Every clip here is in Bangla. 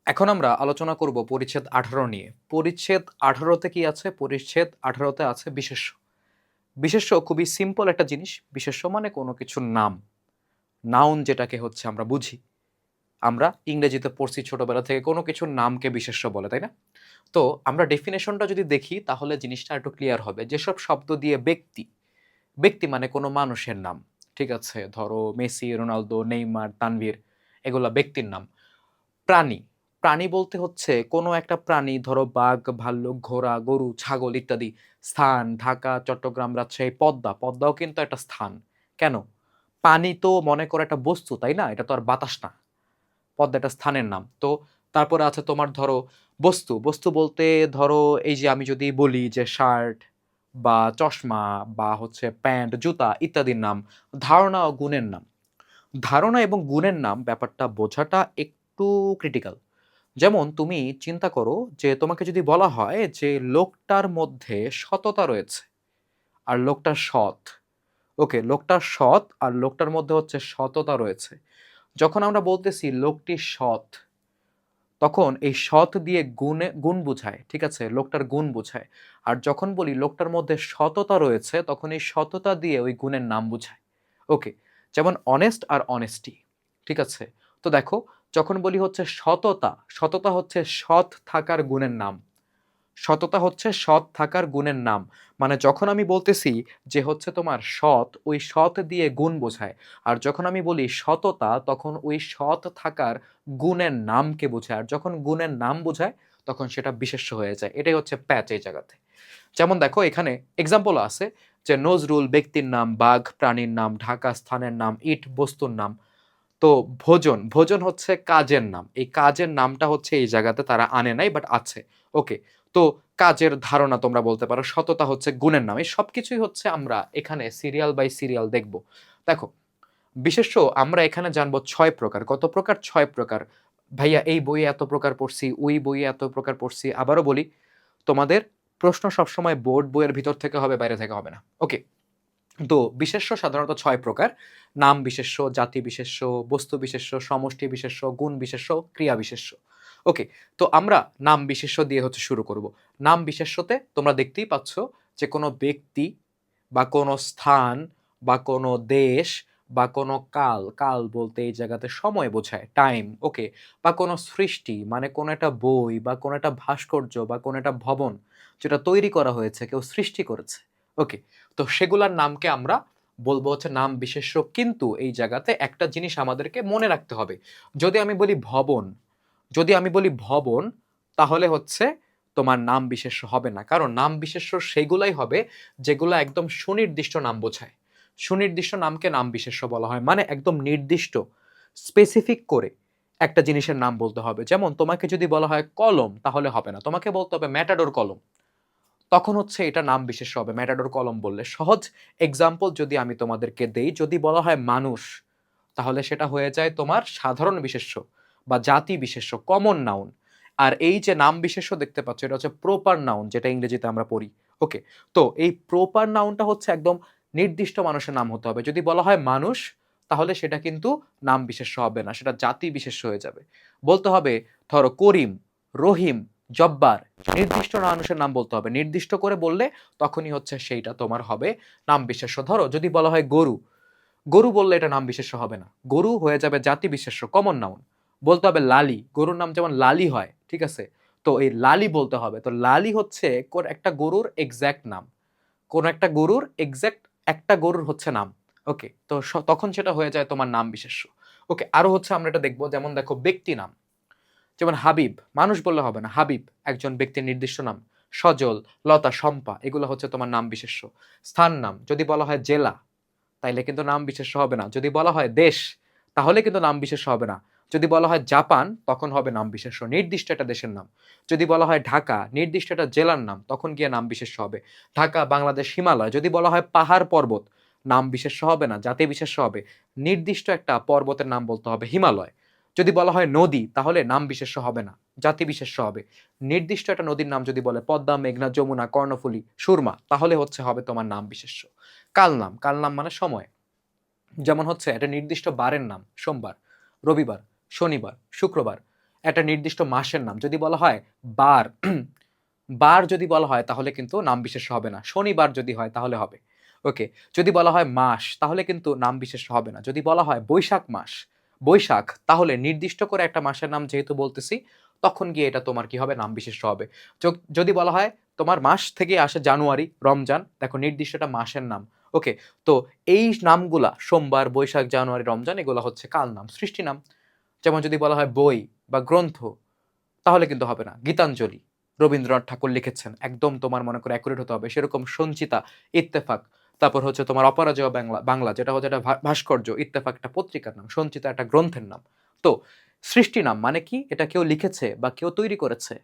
এখন আমরা আলোচনা করব পরিচ্ছেদ ১৮ নিয়ে। পরিচ্ছেদ ১৮ তে কি আছে? পরিচ্ছেদ ১৮ তে আছে বিশেষ্য। বিশেষ্য খুবই সিম্পল একটা জিনিস। বিশেষ্য মানে কোনো কিছুর নাম। নাউন যেটাকে হচ্ছে আমরা বুঝি। আমরা ইংরেজিতে পড়ছি ছোটবেলা থেকে কোনো কিছুর নামকে বিশেষ্য বলে, তাই না? তো আমরা ডেফিনিশনটা যদি দেখি তাহলে জিনিসটা একটু ক্লিয়ার হবে। যেসব শব্দ দিয়ে ব্যক্তি, ব্যক্তি মানে কোনো মানুষের নাম। ঠিক আছে? ধরো মেসি, রোনালদো, নেইমার, তানভীর এগুলা ব্যক্তির নাম। প্রাণী। প্রাণী বলতে হচ্ছে কোনো একটা প্রাণী ধরো বাঘ, ভাল্লুক, ঘোড়া, গরু, ছাগল ইত্যাদি। স্থান ঢাকা, চট্টগ্রাম, রাজশাহী, পদ্মা। পদ্মাও কিন্তু একটা স্থান। কেন? পানি তো মনে করো একটা বস্তু, তাই না? এটা তো আর বাতাস না। পদ্মা একটা স্থানের নাম। তো তারপরে আছে তোমার ধরো বস্তু। বস্তু বলতে ধরো এই যে আমি যদি বলি যে শার্ট বা চশমা বা হচ্ছে প্যান্ট, জুতা ইত্যাদির নাম। ধারণা ও গুণের নাম। ধারণা এবং গুণের নাম ব্যাপারটা বোঝাটা একটু ক্রিটিক্যাল। যেমন তুমি চিন্তা করো যে তোমাকে যদি বলা হয় যে লোকটার মধ্যে সততা রয়েছে আর লোকটা সৎ। ওকে, লোকটা সৎ আর লোকটার মধ্যে হচ্ছে সততা রয়েছে। যখন আমরা বলতেছি লোকটি সৎ, তখন এই সৎ দিয়ে গুণ বোঝায়, ঠিক আছে? লোকটার গুণ বোঝায়। আর যখন বলি লোকটার মধ্যে সততা রয়েছে, তখন এই সততা দিয়ে ওই গুণের নাম বোঝায়। ওকে, যেমন অনেস্ট আর অনেস্টি, ঠিক আছে? তো দেখো, যখন বলি হচ্ছে সততা, সততা হচ্ছে সৎ থাকার গুণের নাম। সততা হচ্ছে সৎ থাকার গুণের নাম। মানে যখন আমি বলতেছি যে হচ্ছে তোমার সৎ, ওই সৎ দিয়ে গুণ বোঝায়। আর যখন আমি বলি সততা, তখন ওই সৎ থাকার গুণের নামকে বোঝায়। আর যখন গুণের নাম বোঝায়, তখন সেটা বিশেষ্য হয়ে যায়। এটাই হচ্ছে প্যাচ এই জায়গাতে। যেমন দেখো এখানে এক্সাম্পল আছে যে নজরুল ব্যক্তির নাম, বাঘ প্রাণীর নাম, ঢাকা স্থানের নাম, ইট বস্তুর নাম। তো ভোজন, ভোজন হচ্ছে কাজের নাম। এই কাজের নামটা হচ্ছে এই জায়গাতে তারা আনে নাই বাট আছে। ওকে। তো কাজের ধারণা তোমরা বলতে পারো, সততা হচ্ছে গুণের নাম। এই সবকিছুই হচ্ছে আমরা এখানে সিরিয়াল বাই সিরিয়াল দেখব। দেখো, বিশেষ্য আমরা এখানে জানবো ৬ প্রকার। কত প্রকার? ৬ প্রকার। ভাইয়া এই বইয়ে এত প্রকার পড়ছি, ওই বইয়ে এত প্রকার পড়ছি। আবারও বলি, তোমাদের প্রশ্ন সবসময় বোর্ড বইয়ের ভিতর থেকে হবে, বাইরে থেকে হবে না। ওকে। তো বিশেষ্য সাধারণত ৬ প্রকার। নাম বিশেষ্য, জাতি বিশেষ্য, বস্তু বিশেষ্য, সমষ্টি বিশেষ্য, গুণ বিশেষ্য, ক্রিয়া বিশেষ্য। ওকে, তো আমরা নাম বিশেষ্য দিয়ে হচ্ছে শুরু করব। নাম বিশেষ্যতে তোমরা দেখতেই পাচ্ছ যে কোনো ব্যক্তি বা কোনো স্থান বা কোনো দেশ বা কোনো কাল, কাল বলতে এই জায়গাতে সময় বোঝায়, টাইম, ওকে, বা কোনো সৃষ্টি মানে কোনো একটা বই বা কোনো একটা ভাস্কর্য বা কোনো একটা ভবন যেটা তৈরি করা হয়েছে, কেউ সৃষ্টি করেছে। ওকে, তো সেগুলার নামকে আমরা বলবো হচ্ছে নাম বিশেষ্য। কিন্তু এই জায়গাতে একটা জিনিস আমাদেরকে মনে রাখতে হবে। যদি আমি বলি ভবন, যদি আমি বলি ভবন, তাহলে হচ্ছে তোমার নাম বিশেষ্য হবে না। কারণ নাম বিশেষ্য সেগুলাই হবে যেগুলো একদম সুনির্দিষ্ট নাম বোঝায়। সুনির্দিষ্ট নামকে নাম বিশেষ্য বলা হয়। মানে একদম নির্দিষ্ট, স্পেসিফিক করে একটা জিনিসের নাম বলতে হবে। যেমন তোমাকে যদি বলা হয় কলম, তাহলে হবে না। তোমাকে বলতে হবে ম্যাটাডোর কলম। তখন হচ্ছে এটা নাম বিশেষ্য হবে ম্যাটাডোর কলম বললে। সহজ এক্সাম্পল যদি আমি তোমাদেরকে দেই, যদি বলা হয় মানুষ, তাহলে সেটা হয়ে যায় তোমার সাধারণ বিশেষ্য বা জাতি বিশেষ্য, কমন নাউন। আর এই যে নাম বিশেষ্য দেখতে পাচ্ছ, এটা হচ্ছে প্রপার নাউন, যেটা ইংরেজিতে আমরা পড়ি। ওকে, তো এই প্রপার নাউনটা হচ্ছে একদম নির্দিষ্ট মানুষের নাম হতে হবে। যদি বলা হয় মানুষ, তাহলে সেটা কিন্তু নাম বিশেষ্য হবে না, সেটা জাতি বিশেষ্য হয়ে যাবে। বলতে হবে ধরো করিম, রহিম, জব্বার, নির্দিষ্ট মানুষের নাম বলতে হবে। নির্দিষ্ট করে বললে তখনই হচ্ছে সেইটা তোমার হবে নাম বিশেষ্য। ধরো যদি বলা হয় গরু, গরু বললে এটা নাম বিশেষ্য হবে না, গরু হয়ে যাবে জাতি বিশেষ্য, কমন নাউন। বলতে হবে লালি, গরুর নাম যেমন লালি হয়, ঠিক আছে? তো এই লালি বলতে হবে। তো লালি হচ্ছে কোন একটা গরুর এক্সাক্ট নাম, কোন একটা গরুর এক্সাক্ট একটা গরুর হচ্ছে নাম। ওকে, তো তখন সেটা হয়ে যায় তোমার নাম বিশেষ্য। ওকে, আরো হচ্ছে আমরা এটা দেখবো, যেমন দেখো ব্যক্তি নাম, যেমন হাবিব, মানুষ বললে হবে না, হাবিব একজন ব্যক্তির নির্দিষ্ট নাম। সজল, লতা, শম্পা এগুলো হচ্ছে তোমার নাম বিশেষ্য। স্থান নাম, যদি বলা হয় জেলা, তাইলে কিন্তু নাম বিশেষ্য হবে না। যদি বলা হয় দেশ, তাহলে কিন্তু নাম বিশেষ্য হবে না। যদি বলা হয় জাপান, তখন হবে নাম বিশেষ্য, নির্দিষ্ট একটা দেশের নাম। যদি বলা হয় ঢাকা, নির্দিষ্ট একটা জেলার নাম, তখন গিয়ে নাম বিশেষ্য হবে। ঢাকা, বাংলাদেশ, হিমালয়। যদি বলা হয় পাহাড় পর্বত, নাম বিশেষ্য হবে না, জাতি বিশেষ্য হবে। নির্দিষ্ট একটা পর্বতের নাম বলতে হবে, হিমালয়। যদি বলা হয় নদী, তাহলে নাম বিশেষ্য হবে না, জাতি বিশেষ্য হবে। নির্দিষ্ট একটা নদীর নাম যদি বলে পদ্মা, মেঘনা, যমুনা, কর্ণফুলী, সুরমা, তাহলে হচ্ছে হবে তোমার নাম বিশেষ্য। কাল নাম, কাল নাম মানে সময়। যেমন হচ্ছে একটা নির্দিষ্ট বারের নাম, সোমবার, রবিবার, শনিবার, শুক্রবার। একটা নির্দিষ্ট মাসের নাম যদি বলা হয় বার বার যদি বলা হয় তাহলে কিন্তু নাম বিশেষ্য হবে না। শনিবার যদি হয় তাহলে হবে। ওকে। যদি বলা হয় মাস তাহলে কিন্তু নাম বিশেষ্য হবে না। যদি বলা হয় বৈশাখ মাস, বৈশাখ তাহলে নির্দিষ্ট করে একটা মাসের নাম যেহেতু বলতেছি তখন গিয়ে এটা তোমার কি হবে নাম বিশেষ্য হবে। যদি বলা হয় তোমার মাস থেকে আসে জানুয়ারি, রমজান দেখো নির্দিষ্ট একটা মাসের নাম। ওকে। তো এই নামগুলা সোমবার, বৈশাখ, জানুয়ারি, রমজান এগুলা হচ্ছে কাল নাম, সৃষ্টি নাম। যেমন যদি বলা হয় বই বা গ্রন্থ তাহলে কিন্তু হবে না। গীতাঞ্জলি রবীন্দ্রনাথ ঠাকুর লিখেছেন। একদম তোমার মনে করে অ্যাকুরেট হতে হবে। সেরকম সঞ্চিতা, ইত্তেফাক, তারপর হচ্ছে তোমার অপরাজেয় বাংলা বাংলা যেটা হচ্ছে একটা ভাস্কর্য, ইত্তেফাক একটা পত্রিকার নাম, সঞ্চিতা একটা গ্রন্থের নাম। তো সৃষ্টি নাম মানে কি? এটা কেউ লিখেছে বা কেউ তৈরি করেছে,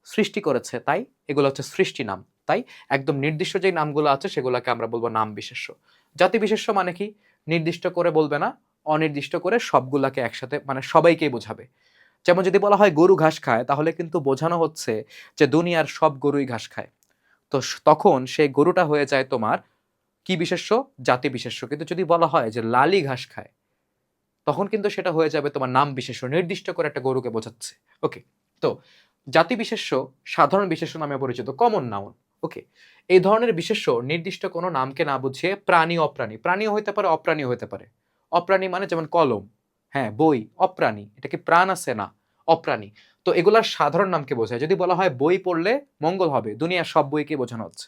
সৃষ্টি করেছে, তাই এগুলো হচ্ছে সৃষ্টি নাম। তাই একদম নির্দিষ্ট যে নামগুলো আছে সেগুলোকে আমরা বলবো নাম বিশেষ্য। জাতি বিশেষ্য মানে কি? নির্দিষ্ট করে বলবে না, অনির্দিষ্ট করে সবগুলাকে একসাথে মানে সবাইকেই বোঝাবে। যেমন যদি বলা হয় গরু ঘাস খায় তাহলে কিন্তু বোঝানো হচ্ছে যে দুনিয়ার সব গরুই ঘাস খায়। তো তখন সেই গরুটা হয়ে যায় তোমার কি বিশেষ্য? জাতি বিশেষ্য। কিন্তু যদি বলা হয় যে লালি ঘাস খায় তখন কিন্তু সেটা হয়ে যাবে তোমার নাম বিশেষ্য, নির্দিষ্ট করে একটা গরুকে বোঝাচ্ছে। ওকে। তো জাতি বিশেষ্য সাধারণ বিশেষ্য নামে পরিচিত, কমন নাউন। ওকে। এই ধরনের বিশেষ্য নির্দিষ্ট কোনো নামকে না বুঝিয়ে প্রাণী অপ্রাণী, প্রাণীও হইতে পারে অপ্রাণীও হইতে পারে। অপ্রাণী মানে যেমন কলম, হ্যাঁ বই, অপ্রাণী এটা কি প্রাণ আছে? না, অপ্রাণী। তো এগুলার সাধারণ নামকে বোঝায়। যদি বলা হয় বই পড়লে মঙ্গল হবে, দুনিয়ার সব বইকে বোঝানো হচ্ছে।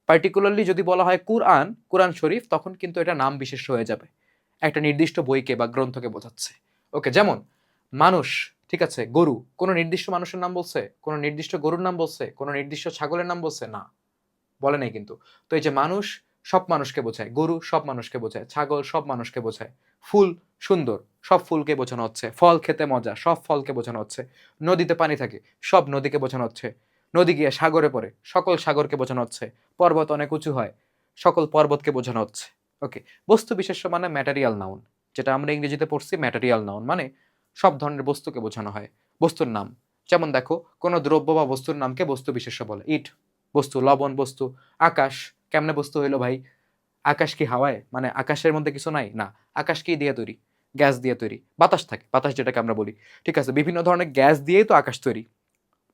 পার্টিকুলারলি যদি বলা হয় কুরআন, কুরআন শরীফ তখন কিন্তু এটা নাম বিশেষ্য হয়ে যাবে, একটা নির্দিষ্ট বইকে বা গ্রন্থকে বোঝাচ্ছে। ওকে। যেমন মানুষ, ঠিক আছে, গরু কোনো নির্দিষ্ট মানুষের নাম বলছে? কোনো নির্দিষ্ট গরুর নাম বলছে? কোনো নির্দিষ্ট ছাগলের নাম বলছে? না, বলে নাই কিন্তু। তো এই যে মানুষ সব মানুষকে বোঝায়, গরু সব মানুষকে বোঝায়, ছাগল সব মানুষকে বোঝায়, ফুল সুন্দর সব ফুলকে বোঝানো হচ্ছে, ফল খেতে মজা সব ফলকে বোঝানো হচ্ছে, নদীতে পানি থাকে সব নদীকে বোঝানো হচ্ছে, নদী গিয়ে সাগরে পড়ে সকল সাগরকে বোঝানো হচ্ছে, পর্বত অনেক উঁচু হয় সকল পর্বতকে বোঝানো হচ্ছে। ওকে। বস্তু বিশেষ্য মানে ম্যাটেরিয়াল নাউন, যেটা আমরা ইংরেজিতে পড়ছি ম্যাটেরিয়াল নাউন মানে সব ধরনের বস্তুকে বোঝানো হয়, বস্তুর নাম। যেমন দেখো কোনো দ্রব্য বা বস্তুর নামকে বস্তু বিশেষ্য বলে। ইট বস্তু, লবণ বস্তু, আকাশ কেমনে বস্তু হইলো ভাই? আকাশ কি হাওয়ায়? মানে আকাশের মধ্যে কিছু নাই? না। আকাশ কি দিয়ে তৈরি? গ্যাস দিয়ে তৈরি। বাতাস থাকে, বাতাস যেটাকে আমরা বলি। ঠিক আছে? বিভিন্ন ধরনের গ্যাস দিয়েই তো আকাশ তৈরি,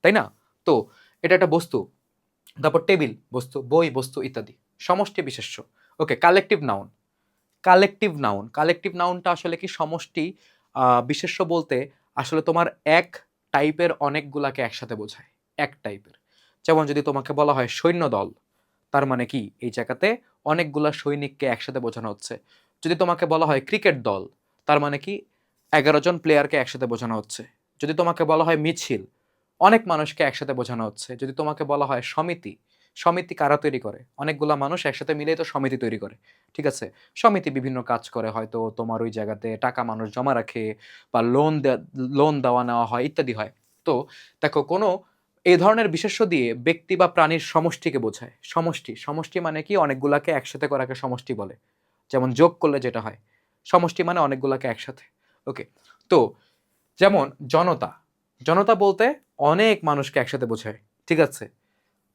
তাই না? তো এটা একটা বস্তু। তারপর টেবিল বস্তু, বই বস্তু ইত্যাদি। সমষ্টি বিশেষ্য। Okay. Collective noun, collective noun, collective নাউনটা আসলে কি সমষ্টি বিশেষ্য বলতে আসলে তোমার এক টাইপের অনেকগুলাকে একসাথে বোঝায়, এক টাইপের। যেমন যদি তোমাকে বলা হয় সৈন্যদল তার মানে কি এই জায়গাতে অনেকগুলা সৈনিককে একসাথে বোঝানো হচ্ছে। যদি তোমাকে বলা হয় ক্রিকেট দল তার মানে কি 11 জন প্লেয়ারকে একসাথে বোঝানো হচ্ছে। যদি তোমাকে বলা হয় মিছিল অনেক মানুষকে একসাথে বোঝানো হচ্ছে। যদি তোমাকে বলা হয় সমিতি, সমিতি কারা তৈরি করে? অনেকগুলা মানুষ একসাথে মিলেই তো সমিতি তৈরি করে। ঠিক আছে? সমিতি বিভিন্ন কাজ করে, হয়তো তোমার ওই জায়গাতে টাকা মানুষ জমা রাখে বা লোন দেওয়া নেওয়া হয় ইত্যাদি হয়। তো দেখো কোনো এই ধরনের বিশেষ্য দিয়ে ব্যক্তি বা প্রাণীর সমষ্টিকে বোঝায়। সমষ্টি, সমষ্টি মানে কি অনেকগুলাকে একসাথে করাকে সমষ্টি বলে। যেমন যোগ করলে যেটা হয়। সমষ্টি মানে অনেকগুলাকে একসাথে। ওকে। তো যেমন জনতা, জনতা বলতে অনেক মানুষকে একসাথে বোঝায়। ঠিক আছে?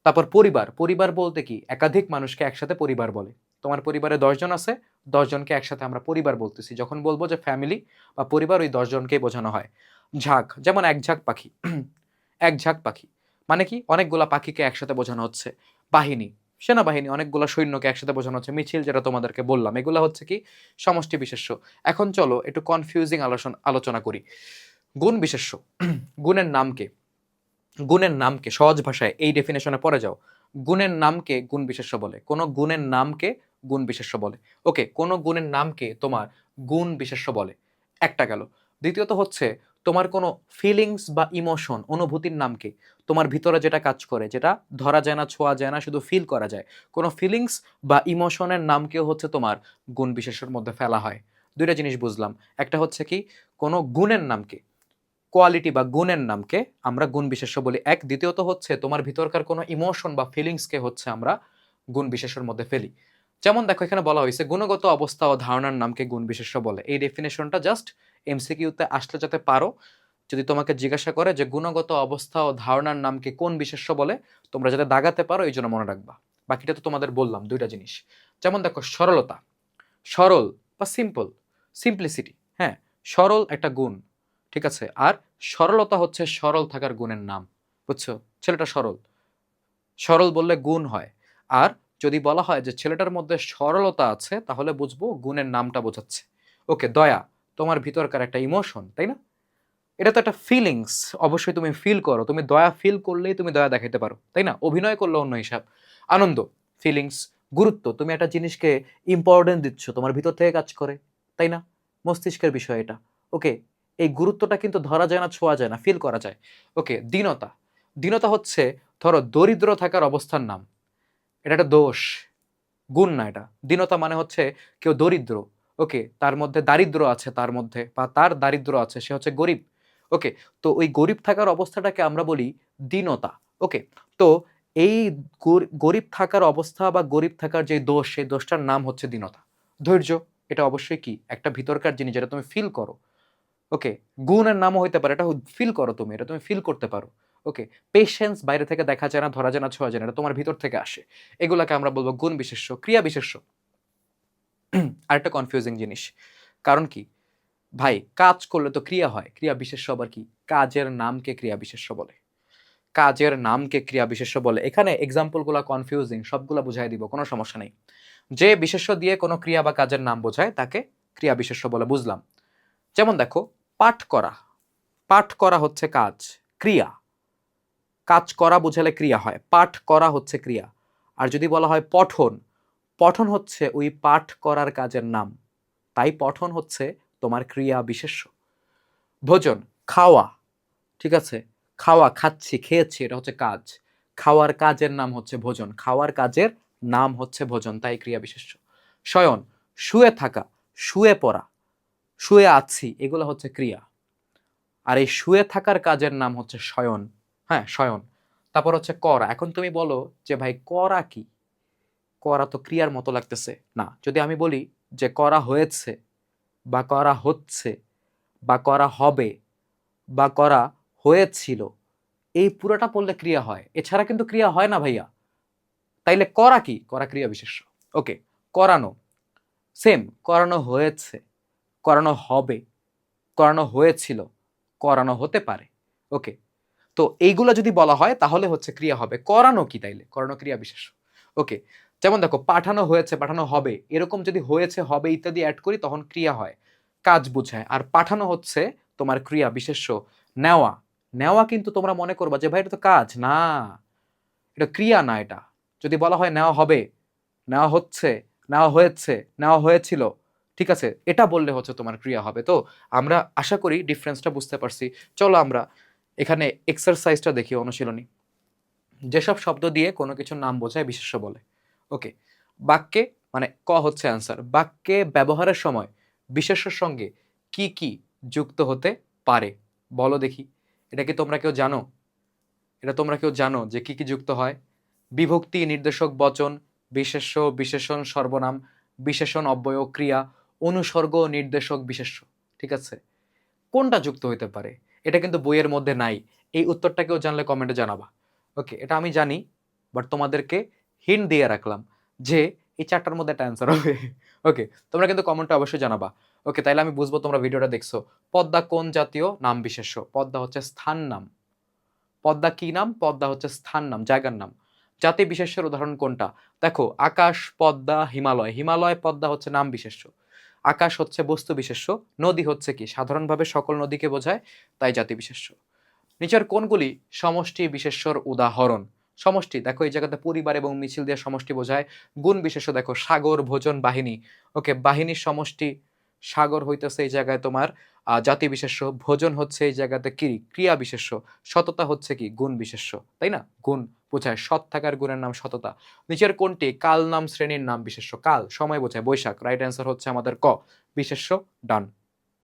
তারপর পরিবার, পরিবার বলতে কি একাধিক মানুষকে একসাথে পরিবার বলে। তোমার পরিবারে ১০ জন আছে, ১০ জনকে একসাথে আমরা পরিবার বলতেছি। যখন বলবো যে ফ্যামিলি বা পরিবার ওই ১০ জনকেই বোঝানো হয়। ঝাঁক, যেমন এক ঝাঁক পাখি। এক ঝাঁক পাখি। মানে কি অনেকগুলা পাখিকে একসাথে বোঝানো হচ্ছে। বাহিনী, সেনাবাহিনী অনেকগুলা সৈন্যকে একসাথে বোঝানো হচ্ছে। মিছিল যেটা তোমাদেরকে বললাম এগুলা হচ্ছে কি সমষ্টি বিশেষ্য। এখন চলো একটু কনফিউজিং আলোচনা করি। গুণ বিশেষ্য। গুণের নামকে, গুণের নামকে সহজ ভাষায় এই ডেফিনেশনে পড়ে যাও। গুণের নামকে গুণ বিশেষ্য বলে। কোন গুণের নামকে গুণ বিশেষ্য বলে। ওকে। কোন গুণের নামকে তোমার গুণ বিশেষ্য বলে। একটা গেল। দ্বিতীয়ত হচ্ছে তোমার কোনো ফিলিংস বা ইমোশন, অনুভূতির নামকে, তোমার ভিতরে যেটা কাজ করে, যেটা ধরা যায় না, ছোঁয়া যায় না, শুধু ফিল করা যায়, কোনো ফিলিংস বা ইমোশনের নামকেও হচ্ছে তোমার গুণ বিশেষ্যের মধ্যে ফেলা হয়। দুইটা জিনিস বুঝলাম। একটা হচ্ছে কি কোনো গুণের নামকে, কোয়ালিটি বা গুণের নামকে আমরা গুণ বিশেষ্য বলি এক। দ্বিতীয়ত হচ্ছে তোমার ভিতরকার কোনো ইমোশন বা ফিলিংসকে হচ্ছে আমরা গুণ বিশেষ্যের মধ্যে ফেলি। যেমন দেখো এখানে বলা হয়েছে গুণগত অবস্থা ও ধারণার নামকে গুণ বিশেষ্য বলে। এই ডেফিনেশনটা জাস্ট এমসিকিউতে আসলে যাতে পারো, যদি তোমাকে জিজ্ঞাসা করে যে গুণগত অবস্থা ও ধারণার নামকে কোন বিশেষ্য বলে, তোমরা যাতে দাগাতে পারো এই জন্য মনে রাখবা। বাকিটা তো তোমাদের বললাম দুইটা জিনিস। যেমন দেখো সরলতা, সরল বা সিম্পল, সিম্পলিসিটি, হ্যাঁ, সরল একটা গুণ। ঠিক আছে? আর সরলতা হচ্ছে সরল থাকার গুণের নাম। বুঝছো? ছেলেটা সরল। সরল বললে গুণ হয়। আর যদি বলা হয় যে ছেলেটার মধ্যে সরলতা আছে তাহলে বুঝবো গুণের নামটা বোঝাচ্ছে। ওকে, দয়া তোমার ভিতরকার একটা ইমোশন, তাই না? এটা তো একটা ফিলিংস। অবশ্যই তুমি ফিল করো। তুমি দয়া ফিল করলেই তুমি দয়া দেখাইতে পারো। তাই না? অভিনয় করলে অন্য হিসাব। আনন্দ, ফিলিংস, গুরুত্ব। তুমি একটা জিনিসকে ইম্পোর্টেন্স দিচ্ছ। তোমার ভিতর থেকে কাজ করে। তাই না? মস্তিষ্কের বিষয় এটা। ওকে, এই গুরুত্বটা কিন্তু ধরা যায় না, ছোঁয়া যায় না, ফিল করা যায়। ওকে, দীনতা। দীনতা হচ্ছে ধরো দরিদ্র থাকার অবস্থার নাম। এটা একটা দোষ, গুণ না এটা। দীনতা মানে হচ্ছে কেউ দরিদ্র। ওকে, তার মধ্যে দারিদ্র্য আছে তার মধ্যে বা তার দারিদ্র্য আছে, সে হচ্ছে গরিব। ওকে, তো ওই গরিব থাকার অবস্থাটাকে আমরা বলি দীনতা। ওকে, তো এই গরিব থাকার অবস্থা বা গরিব থাকার যে দোষ, সেই দোষটার নাম হচ্ছে দীনতা। ধৈর্য, এটা অবশ্যই কি একটা ভিতরকার জিনিস যেটা তুমি ফিল করো। ওকে, গুণের নামও হইতে পারে, এটা ফিল করো তুমি, এটা তুমি ফিল করতে পারো। ওকে, পেশেন্স বাইরে থেকে দেখা যায় না, ধরা যায় না, ছোঁয়া যায় না, এটা তোমার ভিতর থেকে আসে। এগুলাকে আমরা বলবো গুণ বিশেষ্য, ক্রিয়া বিশেষ্য। আরেকটা কনফিউজিং জিনিস, কারণ কি ভাই, কাজ করলে তো ক্রিয়া হয়, ক্রিয়া বিশেষ্য আবার কি? কাজের নামকে ক্রিয়া বিশেষ্য বলে। কাজের নামকে ক্রিয়া বিশেষ্য বলে। এখানে এক্সাম্পল গুলা কনফিউজিং, সবগুলা বুঝাই দিব, কোনো সমস্যা নেই। যে বিশেষ্য দিয়ে কোনো ক্রিয়া বা কাজের নাম বোঝায় তাকে ক্রিয়া বিশেষ্য বলে, বুঝলাম। যেমন দেখো, পাঠ করা। পাঠ করা হচ্ছে কাজ, ক্রিয়া। কাজ করা বোঝালে ক্রিয়া হয়, পাঠ করা হচ্ছে ক্রিয়া। আর যদি বলা হয় পঠন, পঠন হচ্ছে ওই পাঠ করার কাজের নাম, তাই পঠন হচ্ছে তোমার ক্রিয়া বিশেষ্য। ভোজন, খাওয়া। ঠিক আছে, খাওয়া, খাচ্ছি, খেয়েছি, এটা হচ্ছে কাজ। খাওয়ার কাজের নাম হচ্ছে ভোজন, খাওয়ার কাজের নাম হচ্ছে ভোজন, তাই ক্রিয়া বিশেষ্য। শয়ন, শুয়ে থাকা, শুয়ে পড়া, শুয়ে আছি, এগুলো হচ্ছে ক্রিয়া। আর এই শুয়ে থাকার কাজের নাম হচ্ছে শয়ন। হ্যাঁ, শয়ন। তারপর হচ্ছে করা। এখন তুমি বলো যে ভাই করা কি? করা তো ক্রিয়ার মতো লাগতেছে না। যদি আমি বলি যে করা হয়েছে বা করা হচ্ছে বা করা হবে বা করা হয়েছিল, এই পুরোটা পড়লে ক্রিয়া হয়, এছাড়া কিন্তু ক্রিয়া হয় না ভাইয়া। তাইলে করা কি? করা ক্রিয়া বিশেষ্য। ওকে, করানো, সেম, করানো হয়েছে, করানো হবে, করানো হয়েছিল, করানো হতে পারে। ওকে, তো এইগুলো যদি বলা হয় তাহলে হচ্ছে ক্রিয়া হবে। করানো কি তাইলে? করানো ক্রিয়া বিশেষ্য। ওকে, যেমন দেখো, পাঠানো হয়েছে, পাঠানো হবে, এরকম যদি হয়েছে, হবে ইত্যাদি অ্যাড করি তখন ক্রিয়া হয়, কাজ বোঝায়। আর পাঠানো হচ্ছে তোমার ক্রিয়া বিশেষ্য। নেওয়া, নেওয়া কিন্তু তোমরা মনে করবা যে ভাই এটা তো কাজ না, এটা ক্রিয়া না। এটা যদি বলা হয় নেওয়া হবে, নেওয়া হচ্ছে, নেওয়া হয়েছে, নেওয়া হয়েছিল, ঠিক আছে, এটা বললে হচ্ছে তোমার ক্রিয়া হবে। তো আমরা আশা করি ডিফারেন্সটা বুঝতে পারছি। চলো আমরা এখানে এক্সারসাইজটা দেখি, অনুশীলনী। যেসব শব্দ দিয়ে কোনো কিছুর নাম বোঝায় বিশেষ্য বলে। ওকে, বাক্যে, মানে ক হচ্ছে অ্যান্সার, বাক্যে ব্যবহারের সময় বিশেষ্যর সঙ্গে কি কি যুক্ত হতে পারে? বলো দেখি। এটা কি তোমরা কেউ জানো? এটা তোমরা কেউ জানো যে কি কি যুক্ত হয়? বিভক্তি, নির্দেশক বচন, বিশেষ্য, বিশেষণ, সর্বনাম, বিশেষণ, অব্যয়, ক্রিয়া, অনুসর্গ, নির্দেশক, বিশেষ্য। ঠিক আছে, কোনটা যুক্ত হইতে পারে? এটা কিন্তু বইয়ের মধ্যে নাই। এই উত্তরটা কেউ জানলে কমেন্টে জানাবা। ওকে, এটা আমি জানি, বাট তোমাদেরকে হিন্ট দিয়ে রাখলাম যে এই চারটার মধ্যে একটা অ্যান্সার হবে। ওকে, তোমরা কিন্তু কমেন্টে অবশ্যই জানাবা। ওকে, তাইলে আমি বুঝবো তোমরা ভিডিওটা দেখছো। পদ্মা কোন জাতীয় নাম বিশেষ্য? পদ্মা হচ্ছে স্থান নাম। পদ্মা কি নাম? পদ্মা হচ্ছে স্থান নাম, জায়গার নাম। জাতি বিশেষ্যের উদাহরণ কোনটা? দেখো, আকাশ, পদ্মা, হিমালয়। হিমালয়, পদ্মা হচ্ছে নাম বিশেষ্য। আকাশ হচ্ছে বস্তু বিশেষ্য। নদী হচ্ছে কি? সাধারণভাবে সকল নদীকে বোঝায়, তাই জাতি বিশেষ্য। নিচের কোনগুলি সমষ্টি বিশেষ্যর উদাহরণ? সমষ্টি, দেখো এই জায়গাতে পরিবার এবং মিছিল দিয়ে সমষ্টি বোঝায়। গুণ বিশেষ্য, দেখো সাগর, ভোজন, বাহিনী। ওকে, বাহিনীর সমষ্টি সাগর হইতেছে এই জায়গায় তোমার জাতি বিশেষ্য। ভোজন হচ্ছে এই জায়গাতে কি? ক্রিয়া বিশেষ্য। সততা হচ্ছে কি? গুণ বিশেষ্য, তাই না? গুণ বোঝায়, সৎ থাকার গুণের নাম সততা। নিচের কোনটি কাল নাম শ্রেণীর নাম বিশেষ্য? কাল সময় বোঝায়, বৈশাখ। রাইট অ্যান্সার হচ্ছে আমাদের ক, বিশেষ্য। ডান।